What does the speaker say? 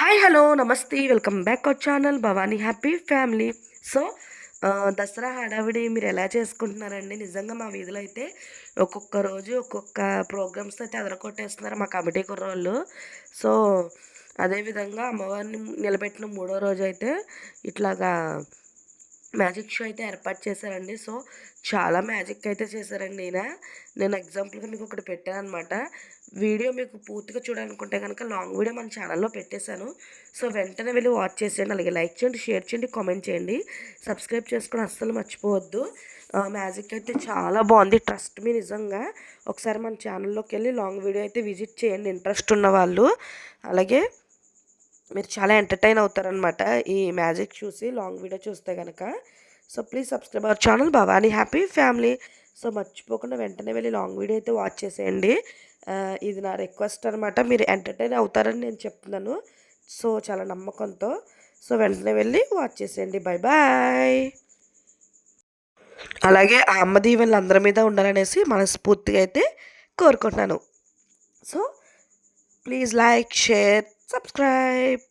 Hi hello నమస్తే welcome back our channel Bhavani happy family. So Dasara హడావిడి మీరు ఎలా చేసుకుంటున్నారండి? నిజంగా మా వీధిలో అయితే ఒక్కొక్క రోజు ఒక్కొక్క ప్రోగ్రామ్స్ అయితే అదరకొట్టేస్తున్నారు మా కమిటీ కుర్రోళ్ళు. సో అదేవిధంగా అమ్మవారిని నిలబెట్టిన మూడో రోజు అయితే ఇట్లాగా మ్యాజిక్ షో అయితే ఏర్పాటు చేశారండి. సో చాలా మ్యాజిక్ అయితే చేశారండి ఈయన. నేను ఎగ్జాంపుల్గా మీకు ఒకటి పెట్టాను అనమాట. వీడియో మీకు పూర్తిగా చూడాలనుకుంటే కనుక లాంగ్ వీడియో మన ఛానల్లో పెట్టేశాను. సో వెంటనే వెళ్ళి వాచ్ చేసేయండి. అలాగే లైక్ చేయండి, షేర్ చేయండి, కామెంట్ చేయండి, సబ్స్క్రైబ్ చేసుకొని అస్సలు మర్చిపోవద్దు. మ్యాజిక్ అయితే చాలా బాగుంది, ట్రస్ట్ మీ. నిజంగా ఒకసారి మన ఛానల్లోకి వెళ్ళి లాంగ్ వీడియో అయితే విజిట్ చేయండి ఇంట్రెస్ట్ ఉన్న వాళ్ళు. అలాగే మీరు చాలా ఎంటర్టైన్ అవుతారనమాట ఈ మ్యాజిక్ చూసి, లాంగ్ వీడియో చూస్తే కనుక. So please subscribe our channel Bhavani happy family. So మర్చిపోకుండా వెంటనే వెళ్ళి లాంగ్ వీడియో అయితే వాచ్ చేసేయండి. ఇది నా రిక్వెస్ట్ అనమాట. మీరు ఎంటర్టైన్ అవుతారని నేను చెప్తున్నాను, సో చాలా నమ్మకంతో. సో వెంటనే వెళ్ళి వాచ్ చేసేయండి. Bye bye. అలాగే ఆ అమ్మ దీవెనలు అందరి మీద ఉండాలనేసి మనస్ఫూర్తిగా అయితే కోరుకుంటున్నాను. So please like, share, subscribe.